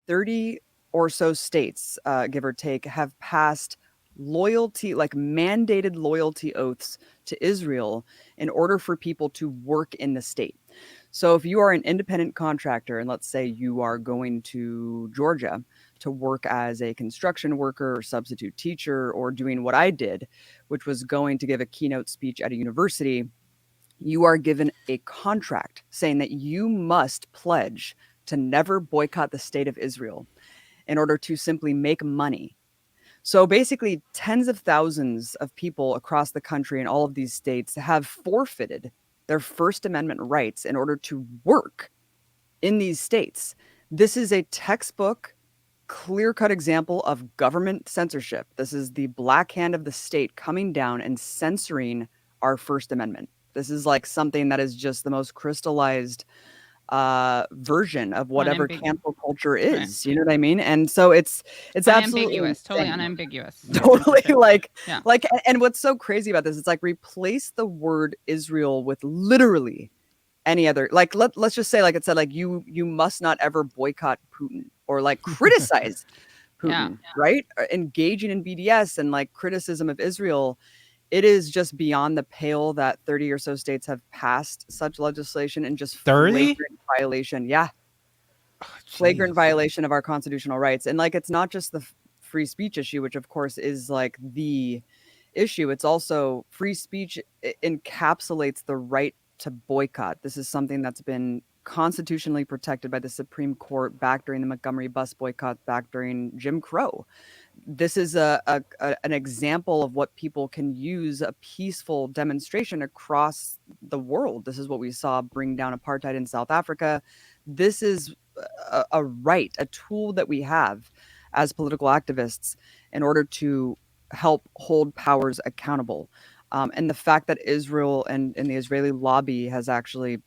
30 or so states, give or take, have passed loyalty, like mandated loyalty oaths to Israel in order for people to work in the state. So if you are an independent contractor, and let's say you are going to Georgia to work as a construction worker or substitute teacher or doing what I did, which was going to give a keynote speech at a university, you are given a contract saying that you must pledge to never boycott the state of Israel in order to simply make money. So basically, tens of thousands of people across the country in all of these states have forfeited their First Amendment rights in order to work in these states. This is a textbook, clear-cut example of government censorship. This is the black hand of the state coming down and censoring our First Amendment. This is like something that is just the most crystallized version of whatever cancel culture is. Right. You know what I mean? And so it's absolutely unambiguous, totally unambiguous. Totally like and what's so crazy about this, it's like replace the word Israel with literally any other, like let's just say, like it said, like you must not ever boycott Putin or like criticize Putin, right? Engaging in BDS and like criticism of Israel. It is just beyond the pale that 30 or so states have passed such legislation, and just 30? flagrant violation. Yeah. Flagrant violation of our constitutional rights. And like, it's not just the free speech issue, which of course is like the issue. It's also free speech encapsulates the right to boycott. This is something that's been constitutionally protected by the Supreme Court back during the Montgomery bus boycott, back during Jim Crow. This is an example of what people can use a peaceful demonstration across the world. This is what we saw bring down apartheid in South Africa. This is a right, a tool that we have as political activists in order to help hold powers accountable. And the fact that Israel and the Israeli lobby has actually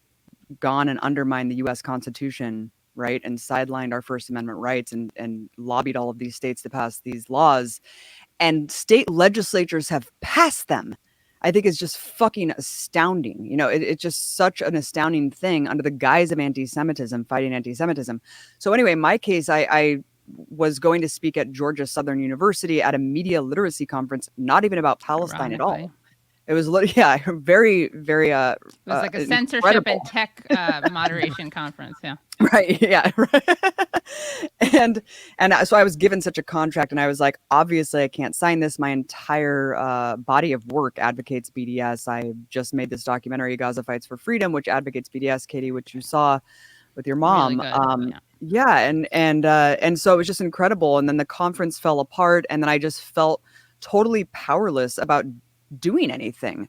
gone and undermined the U.S. Constitution, right, and sidelined our First Amendment rights and lobbied all of these states to pass these laws, and state legislatures have passed them, I think is just fucking astounding. You know, it's just such an astounding thing under the guise of anti-Semitism, fighting anti-Semitism. So anyway, in my case, I was going to speak at Georgia Southern University at a media literacy conference, not even about Palestine at all. It was, very, very. It was like a censorship and tech moderation conference. Yeah. Right. Yeah. and so I was given such a contract, and I was like, obviously, I can't sign this. My entire body of work advocates BDS. I just made this documentary, Gaza Fights for Freedom, which advocates BDS, Katie, which you saw with your mom. Really and so it was just incredible. And then the conference fell apart, and then I just felt totally powerless about doing anything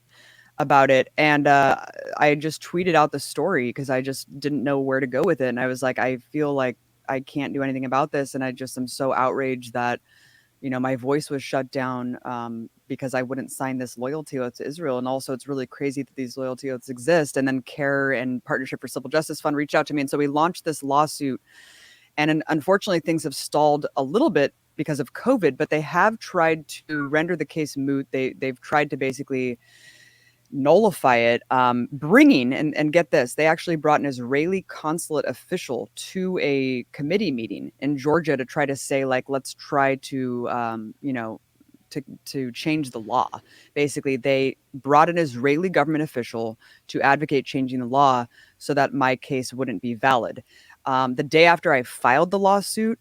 about it. And I just tweeted out the story because I just didn't know where to go with it. And I was like, I feel like I can't do anything about this. And I just am so outraged that, you know, my voice was shut down because I wouldn't sign this loyalty oath to Israel. And also, it's really crazy that these loyalty oaths exist. And then CARE and Partnership for Civil Justice Fund reached out to me. And so we launched this lawsuit. And unfortunately, things have stalled a little bit because of COVID, but they have tried to render the case moot. They've tried to basically nullify it, bringing, and get this, they actually brought an Israeli consulate official to a committee meeting in Georgia to try to say, like, let's try to, to change the law. Basically, they brought an Israeli government official to advocate changing the law so that my case wouldn't be valid. The day after I filed the lawsuit,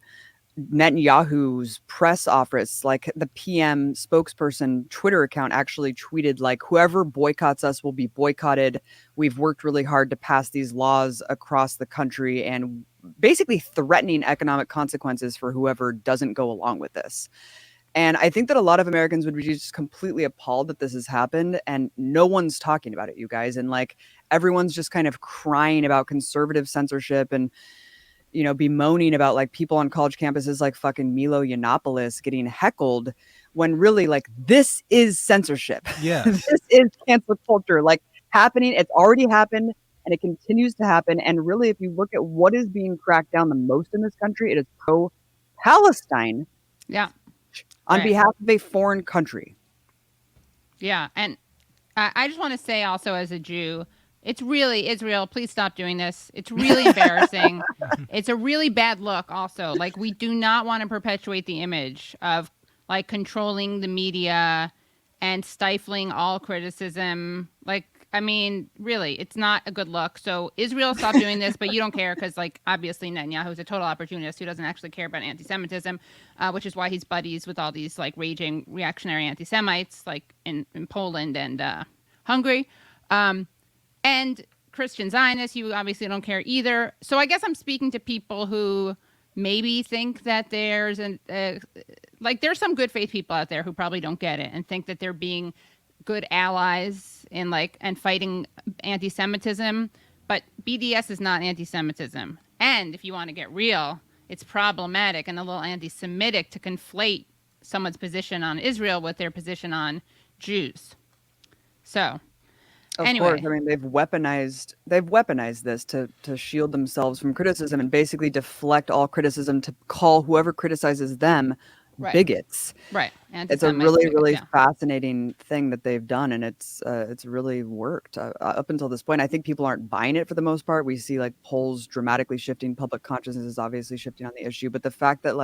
Netanyahu's press office, like the PM spokesperson Twitter account, actually tweeted, like, whoever boycotts us will be boycotted. We've worked really hard to pass these laws across the country, and basically threatening economic consequences for whoever doesn't go along with this. And I think that a lot of Americans would be just completely appalled that this has happened, and no one's talking about it, you guys. And like, everyone's just kind of crying about conservative censorship and, you know, bemoaning about like people on college campuses like fucking Milo Yiannopoulos getting heckled, when really, like, this is censorship. Yeah. This is cancel culture, like, happening. It's already happened, and it continues to happen. And really, if you look at what is being cracked down the most in this country, it is pro-Palestine. Yeah. On behalf of a foreign country. Yeah. And I just want to say also, as a Jew, It's really, Israel, please stop doing this. It's really embarrassing. It's a really bad look also. Like, we do not want to perpetuate the image of like controlling the media and stifling all criticism. Like, I mean, really, it's not a good look. So Israel, stop doing this, but you don't care because, like, obviously Netanyahu is a total opportunist who doesn't actually care about anti-Semitism, which is why he's buddies with all these like raging reactionary anti-Semites, like in Poland and Hungary. And Christian Zionists, you obviously don't care either. So I guess I'm speaking to people who maybe think that there's there's some good faith people out there who probably don't get it and think that they're being good allies in and fighting anti-Semitism. But BDS is not anti-Semitism. And if you want to get real, it's problematic and a little anti-Semitic to conflate someone's position on Israel with their position on Jews. So Of anyway. course, I mean they've weaponized this to shield themselves from criticism and basically deflect all criticism to call whoever criticizes them bigots. Right. It's a really fascinating thing that they've done, and it's really worked up until this point. I think people aren't buying it for the most part. We see polls dramatically shifting, public consciousness is obviously shifting on the issue, but the fact that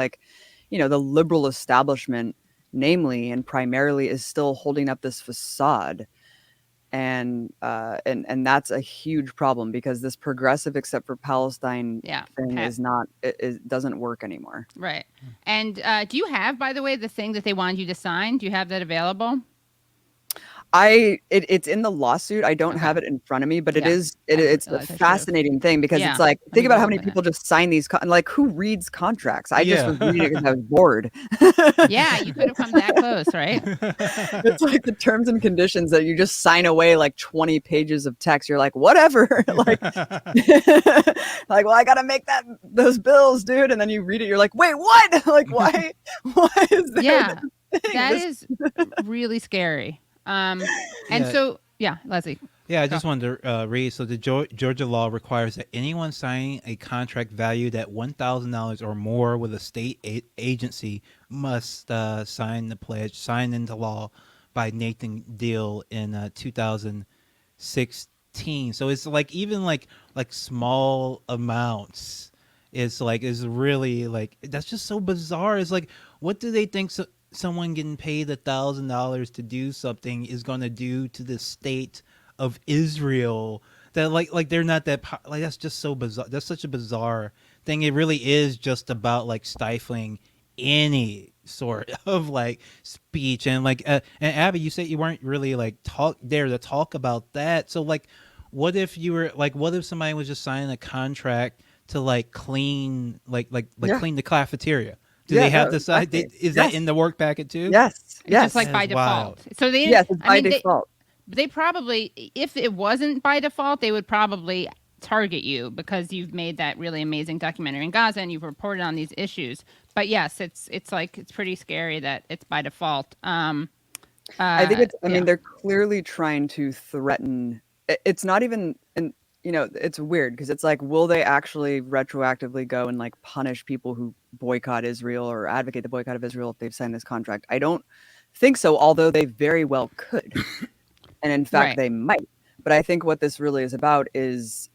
the liberal establishment, namely and primarily, is still holding up this facade. And that's a huge problem because this progressive except for Palestine thing is not, it doesn't work anymore. Right. And do you have, by the way, the thing that they wanted you to sign? Do you have that available? It's in the lawsuit. I don't have it in front of me, but it's a fascinating thing because it's think about how many people just sign these, who reads contracts? I just was reading it because I was bored. Yeah, you could have come that close, right? It's like the terms and conditions that you just sign away 20 pages of text. You're like, whatever. Well, I gotta make those bills, dude. And then you read it, you're like, wait, what? Why is there? Yeah, that is really scary. So, Leslie. Yeah, I just wanted to read. So the Georgia law requires that anyone signing a contract valued at $1,000 or more with a state agency must sign the pledge, signed into law by Nathan Deal in 2016. So it's even small amounts is really that's just so bizarre. It's what do they think someone getting paid $1,000 to do something is going to do to the state of Israel? That they're not that that's just so bizarre. That's such a bizarre thing. It really is just about stifling any sort of speech and and Abby, you said you weren't really there to talk about that. So what if you were what if somebody was just signing a contract to clean clean the cafeteria? Do they have this? Exactly. Is that in the work packet too? Yes. Yes. Just by default. So they it's by default. They probably, if it wasn't by default, they would probably target you because you've made that really amazing documentary in Gaza and you've reported on these issues. But yes, it's pretty scary that it's by default. I think they're clearly trying to threaten. It's not even, and it's weird because it's will they actually retroactively go and punish people who boycott Israel or advocate the boycott of Israel if they've signed this contract? I don't think so, although they very well could. And in fact, they might. But I think what this really is about is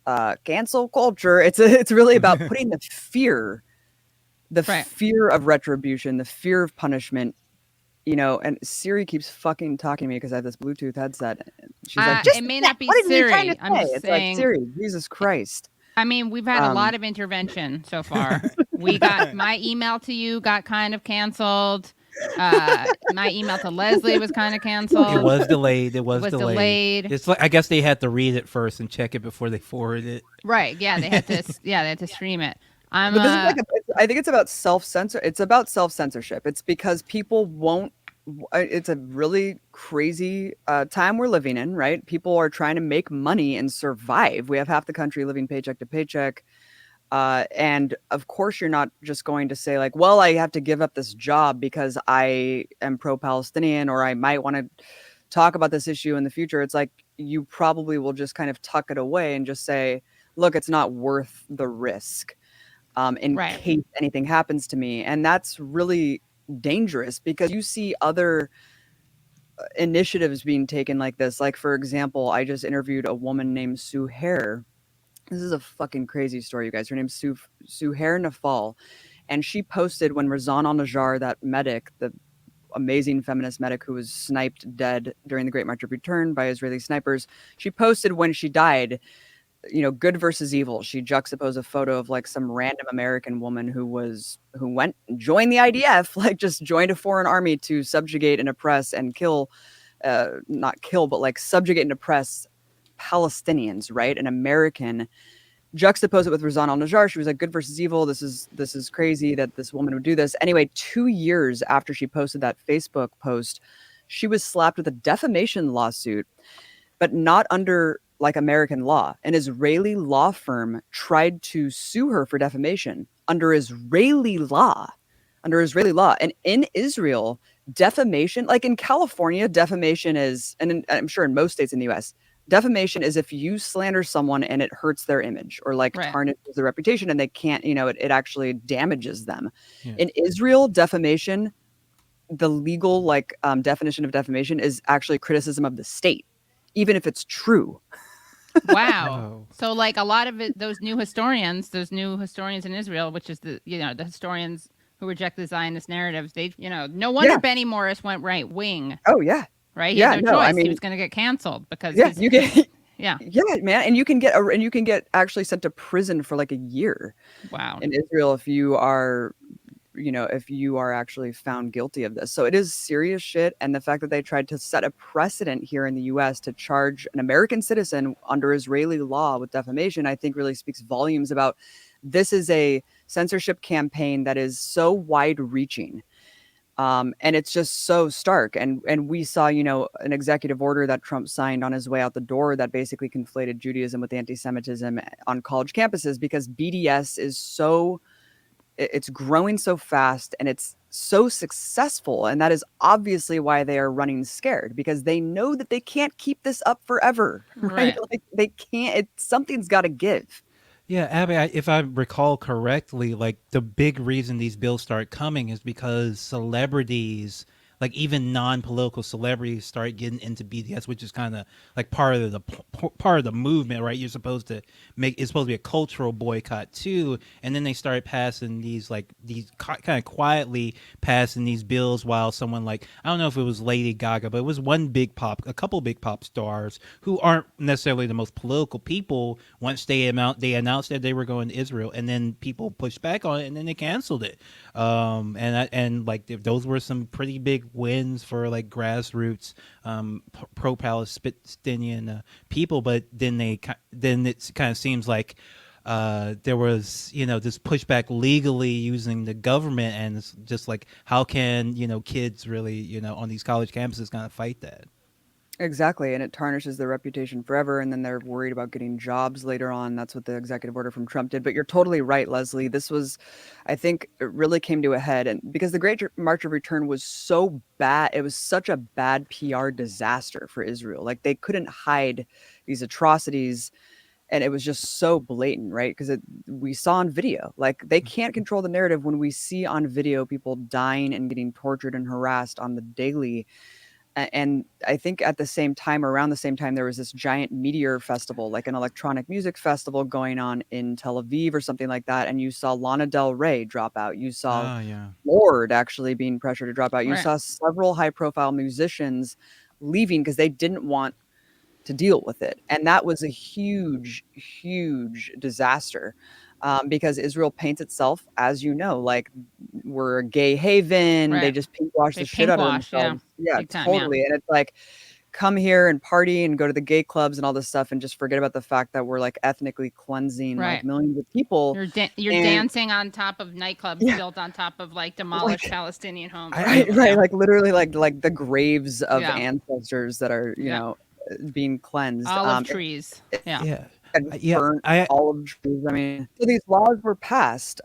cancel culture. It's really about putting the fear of retribution, the fear of punishment. And Siri keeps fucking talking to me because I have this Bluetooth headset. She's it may not be Siri. It's saying, Siri, Jesus Christ. I mean, we've had a lot of intervention so far. We got my email to you got kind of canceled. My email to Leslie was kind of canceled. It was delayed. It's I guess they had to read it first and check it before they forwarded it. Right. Yeah, they had to stream it. I think it's about It's about self-censorship. It's because people won't. It's a really crazy time we're living in, right? People are trying to make money and survive. We have half the country living paycheck to paycheck. And of course, you're not just going to say well, I have to give up this job because I am pro-Palestinian or I might want to talk about this issue in the future. It's you probably will just kind of tuck it away and just say, look, it's not worth the risk in case anything happens to me. And that's really dangerous because you see other initiatives being taken like this. Like, for example, I just interviewed a woman named Suhair. This is a fucking crazy story, you guys. Her name's Suhair Nafal, and she posted when Razan al-Najjar, that medic, the amazing feminist medic who was sniped dead during the Great March of Return by Israeli snipers, she posted when she died, good versus evil. She juxtaposed a photo of like some random American woman who went and joined the IDF, like just joined a foreign army to subjugate and oppress and kill, not kill, but like subjugate and oppress Palestinians, right? An American. Juxtapose it with Razan al-Najjar. She was like, good versus evil. This is crazy that this woman would do this. Anyway, 2 years after she posted that Facebook post, she was slapped with a defamation lawsuit, but not under like American law. An Israeli law firm tried to sue her for defamation under Israeli law. And in Israel, defamation, like in California, defamation is, and I'm sure in most states in the US, defamation is if you slander someone and it hurts their image or like Right. tarnishes their reputation and they can't, it actually damages them. Yeah. In Israel, defamation, the legal definition of defamation is actually criticism of the state, even if it's true. Wow. Oh. So like a lot of it, those new historians in Israel, which is the historians who reject the Zionist narratives, they, no wonder Yeah. Benny Morris went right wing, Oh yeah. right? He Yeah, had no no, choice. I mean- He was going to get canceled because Yeah, he's, you get yeah. yeah, man, and you can get actually sent to prison for like a year Wow. in Israel if you are actually found guilty of this. So it is serious shit. And the fact that they tried to set a precedent here in the US to charge an American citizen under Israeli law with defamation, I think really speaks volumes about this is a censorship campaign that is so wide reaching. And it's just so stark. And we saw, an executive order that Trump signed on his way out the door that basically conflated Judaism with anti-Semitism on college campuses because BDS is it's growing so fast and it's so successful. And that is obviously why they are running scared because they know that they can't keep this up forever, right? Right. Like they can't, something's got to give. Yeah, Abby, if I recall correctly, like the big reason these bills start coming is because celebrities, like even non-political celebrities, start getting into BDS, which is kind of like part of the movement, right? It's supposed to be a cultural boycott too, and then they start passing these kind of quietly passing these bills while someone like, I don't know if it was Lady Gaga, but it was a couple big pop stars who aren't necessarily the most political people. Once they announced that they were going to Israel, and then people pushed back on it, and then they canceled it. Those were some pretty big wins for like grassroots pro-Palestinian people, but then it kind of seems like there was this pushback legally using the government, and it's just like, how can kids really on these college campuses kind of fight that? Exactly. And it tarnishes their reputation forever. And then they're worried about getting jobs later on. That's what the executive order from Trump did. But you're totally right, Leslie. This was, I think it really came to a head. And because the Great March of Return was so bad, it was such a bad PR disaster for Israel. Like they couldn't hide these atrocities. And it was just so blatant, right? Because we saw on video, like they can't control the narrative when we see on video people dying and getting tortured and harassed on the daily. And I think around the same time, there was this giant meteor festival, like an electronic music festival going on in Tel Aviv or something like that. And you saw Lana Del Rey drop out. You saw Lorde actually being pressured to drop out. You Right. saw several high profile musicians leaving because they didn't want to deal with it. And that was a huge, huge disaster. Because Israel paints itself, as you know, like we're a gay haven. They Right. just pinkwash They the shit out of pinkwash, yeah. themselves. Yeah, Big time, yeah. totally. And it's like, come here and party and go to the gay clubs and all this stuff and just forget about the fact that we're like ethnically cleansing like Right. millions of people. You're And- dancing on top of nightclubs Yeah. built on top of like demolished Palestinian homes. Right, Yeah. like literally like the graves of Yeah. ancestors that are, being cleansed. Olive trees. Yeah. Yeah. And Yeah, burnt olive trees. I mean, so these laws were passed.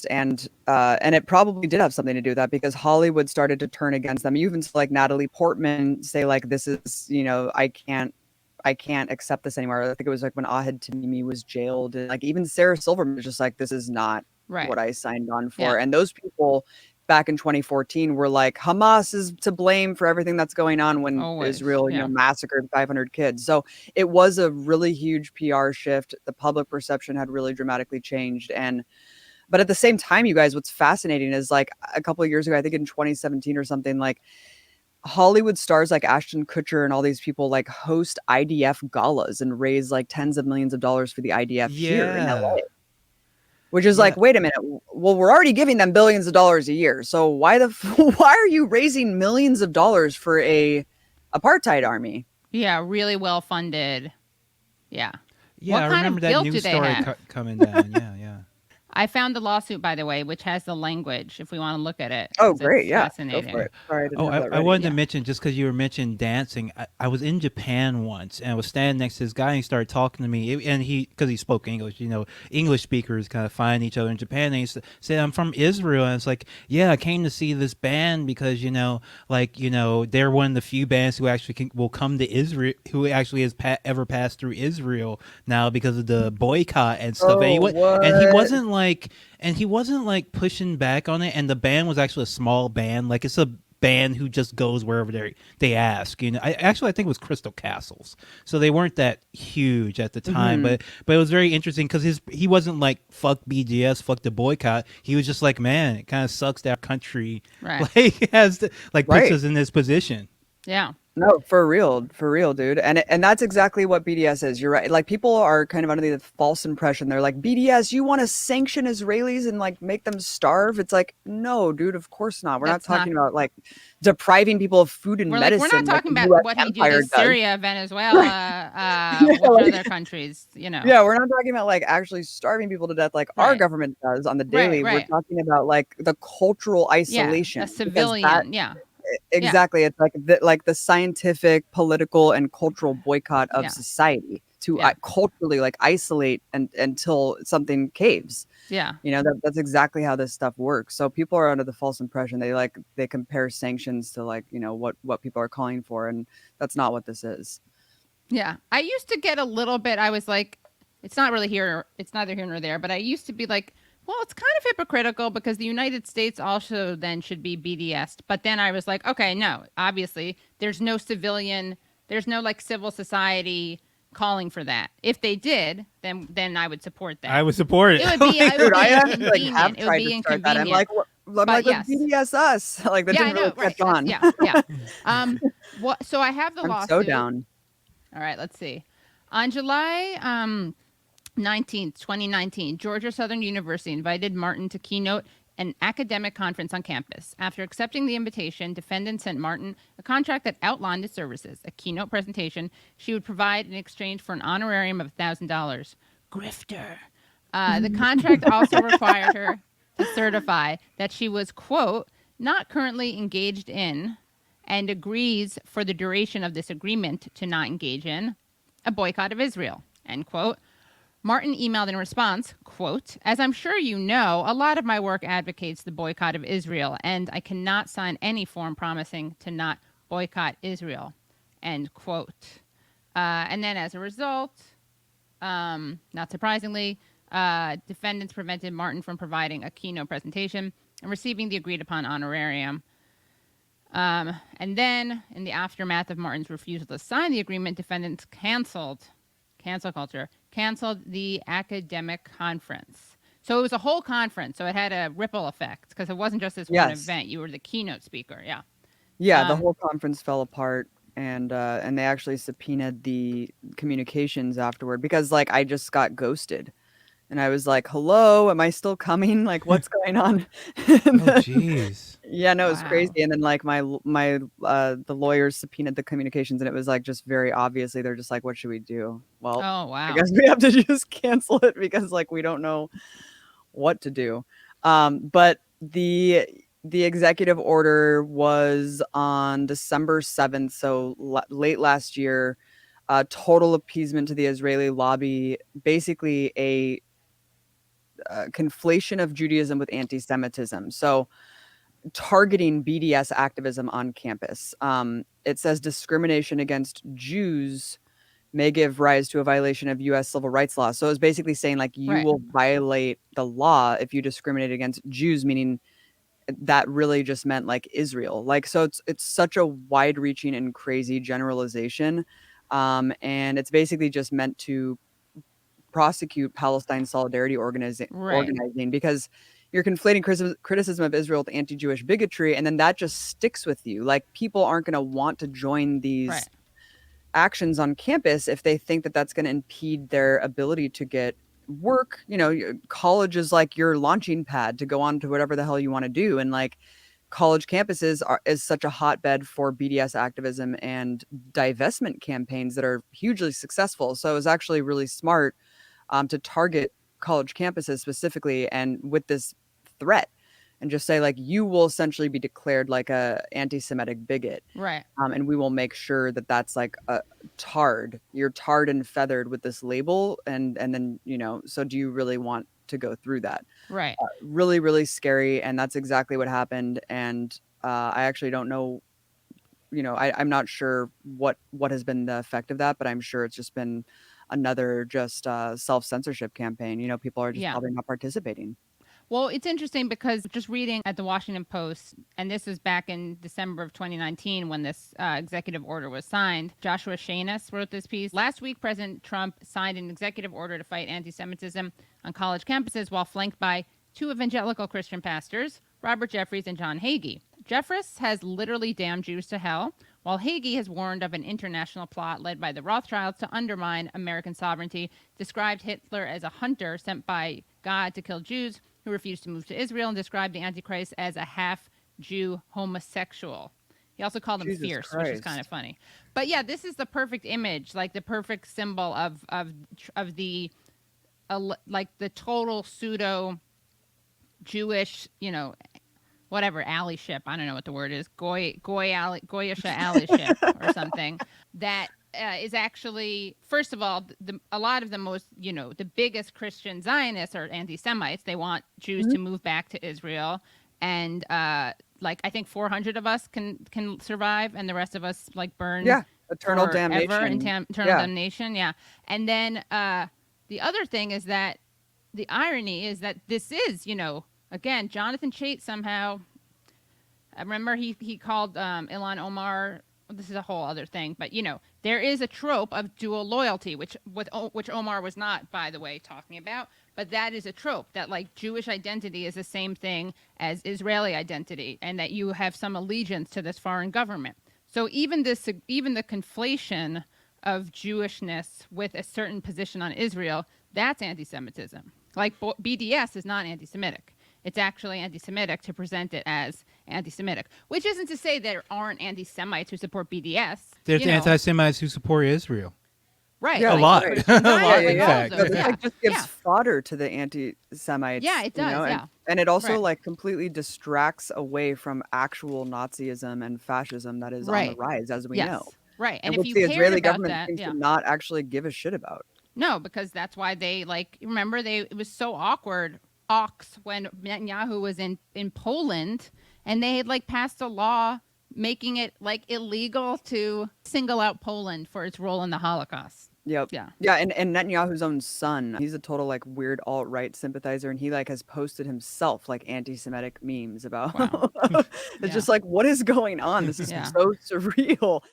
And it probably did have something to do with that because Hollywood started to turn against them. You even saw like Natalie Portman say like, "This is, I can't accept this anymore." I think it was like when Ahad Tamimi was jailed, and like even Sarah Silverman was just like, "This is not Right. what I signed on for." Yeah. And those people back in 2014 were like, Hamas is to blame for everything that's going on when Always. Israel, Yeah. massacred 500 kids. So it was a really huge PR shift. The public perception had really dramatically changed. But at the same time, you guys, what's fascinating is like a couple of years ago, I think in 2017 or something, like Hollywood stars like Ashton Kutcher and all these people like host IDF galas and raise like tens of millions of dollars for the IDF here in Yeah. LA. Which is Yeah. like, wait a minute. Well, we're already giving them billions of dollars a year. So why are you raising millions of dollars for a apartheid army? Yeah, really well funded. Yeah. Yeah, What I kind remember of that guilt news do they story have? coming down. Yeah, yeah. I found the lawsuit, by the way, which has the language if we want to look at it. Oh, 'cause great. it's Yeah. Go fascinating. for it. Sorry, I didn't Oh, have that I ready. wanted Yeah. to mention, just because you were mentioning dancing, I was in Japan once, and I was standing next to this guy, and he started talking to me, and because he spoke English, English speakers kind of find each other in Japan, and he said, I'm from Israel, and it's like, yeah, I came to see this band because, they're one of the few bands who actually will come to Israel, who actually has ever passed through Israel now because of the boycott and stuff. Oh, And he what? wasn't like, pushing back on it, and the band was actually a small band, like it's a band who just goes wherever they ask. I think it was Crystal Castles, so they weren't that huge at the time, Mhm. but it was very interesting because he wasn't like fuck BGS, fuck the boycott. He was just like, man, it kind of sucks that our country Right. puts Right. us in this position. Yeah. No, for real, dude. And that's exactly what BDS is. You're right. Like people are kind of under the false impression. They're like, BDS, you want to sanction Israelis and like make them starve? It's like, no, dude, of course not. We're That's not talking about like depriving people of food and We're medicine. not talking the about US what he do Empire to does. Syria, Venezuela, Yeah, what like- other countries, Yeah, we're not talking about like actually starving people to death like our Right. government does on the daily. Right. We're talking about like the cultural Yeah, isolation. a because civilian. Yeah. Exactly. It's like the scientific, political, and cultural boycott of Yeah. society to Yeah. culturally like isolate until something caves. Yeah. That's exactly how this stuff works. So people are under the false impression they compare sanctions to like what people are calling for, and that's not what this is. Yeah. I used to get a little bit, I was like, it's neither here nor there, but I used to be like, well, it's kind of hypocritical because the United States also then should be BDS. But then I was like, okay, no, obviously there's no like civil society calling for that. If they did, then I would support that. I would support it. It would be, Dude, I actually like have inconvenient. It would tried be to start that. I'm inconvenient. like, yes. let's BDS us. Like that Yeah, I didn't know, really right. catch on. Yeah. So I have the I'm lawsuit. so down. All right, let's see. On July 19th, 2019, Georgia Southern University invited Martin to keynote an academic conference on campus. After accepting the invitation, defendants sent Martin a contract that outlined his services, a keynote presentation she would provide in exchange for an honorarium of $1,000. Grifter. The contract also required her to certify that she was, quote, not currently engaged in, and agrees for the duration of this agreement to not engage in, a boycott of Israel, end quote. Martin emailed in response, quote, as I'm sure you know, a lot of my work advocates the boycott of Israel, and I cannot sign any form promising to not boycott Israel, end quote. And then as a result, not surprisingly, defendants prevented Martin from providing a keynote presentation and receiving the agreed upon honorarium. And then, in the aftermath of Martin's refusal to sign the agreement, defendants canceled the academic conference. So it was a whole conference. So it had a ripple effect because it wasn't just this one event. You were the keynote speaker. Yeah. Yeah, the whole conference fell apart, and they actually subpoenaed the communications afterward because like I just got ghosted. And I was like, hello, am I still coming? Like, what's going on? Oh, jeez. Yeah, no, it was Wow. crazy. And then like the lawyers subpoenaed the communications, and it was like just very obviously they're just like, what should we do? Well, Oh, wow. I guess we have to just cancel it because like we don't know what to do. But the executive order was on December 7th, so late last year. Total appeasement to the Israeli lobby, basically a conflation of Judaism with anti-Semitism. So targeting BDS activism on campus. It says discrimination against Jews may give rise to a violation of U.S. civil rights law. So it's basically saying like you Right. will violate the law if you discriminate against Jews, meaning that really just meant like Israel. Like, so it's such a wide reaching and crazy generalization. And it's basically just meant to prosecute Palestine solidarity Right. organizing, because you're conflating criticism of Israel with anti-Jewish bigotry, and then that just sticks with you. Like, people aren't going to want to join Right. these actions on campus if they think that that's going to impede their ability to get work. College is like your launching pad to go on to whatever the hell you want to do, and like college campuses is such a hotbed for BDS activism and divestment campaigns that are hugely successful. So it was actually really smart to target college campuses specifically and with this threat, and just say like, you will essentially be declared like a anti-Semitic bigot. Right. And we will make sure that that's like you're tarred and feathered with this label. And then, so do you really want to go through that? Right. Really, really scary. And that's exactly what happened. And I actually don't know, I'm not sure what has been the effect of that, but I'm sure it's just been another just self-censorship campaign. People are just Yeah. probably not participating. Well, it's interesting because just reading at the Washington Post, and this was back in December of 2019 when this executive order was signed. Joshua Shanus wrote this piece. Last week, President Trump signed an executive order to fight anti-Semitism on college campuses while flanked by two evangelical Christian pastors, Robert Jeffress and John Hagee. Jeffress has literally damned Jews to hell, while Hagee has warned of an international plot led by the Rothschilds to undermine American sovereignty, described Hitler as a hunter sent by God to kill Jews who refused to move to Israel, and described the Antichrist as a half-Jew homosexual. He also called him Jesus fierce, Christ. which is kind of funny. But yeah, this is the perfect image, like the perfect symbol of the like the total pseudo Jewish, whatever allyship. I don't know what the word is. Goyish allyship or something that is actually, first of all, a lot of the most, the biggest Christian Zionists are anti-Semites. They want Jews to move back to Israel, and like I think 400 of us can survive, and the rest of us like burn. Yeah, eternal forever damnation. in eternal damnation. Yeah, and then the other thing is that the irony is that this is, again, Jonathan Chait somehow. I remember he called Ilhan Omar. This is a whole other thing, but there is a trope of dual loyalty, which Omar was not, by the way, talking about. But that is a trope that like Jewish identity is the same thing as Israeli identity, and that you have some allegiance to this foreign government. So even the conflation of Jewishness with a certain position on Israel, that's anti-Semitism. Like BDS is not anti-Semitic. It's actually anti-Semitic to present it as anti-Semitic, which isn't to say there aren't anti-Semites who support BDS. There's anti-Semites who support Israel. Right. Yeah, a lot. Christian A lot, Zionists, in like all of fact. those, It yeah. like just gives Yeah. fodder to the anti-Semites. Yeah, it does, and, yeah. and it also Right. like completely distracts away from actual Nazism and fascism that is on the Right. rise, as we Yes. know. Right. And And if which you the cared Israeli about government that, seems yeah. to not actually give a shit about. No, because that's why they remember it was so awkward when Netanyahu was in Poland, and they had passed a law making it illegal to single out Poland for its role in the Holocaust. Yep. Yeah. Yeah, and Netanyahu's own son, he's a total weird alt-right sympathizer, and he has posted himself anti-Semitic memes about Wow. it's Yeah. just what is going on? This is Yeah. so surreal.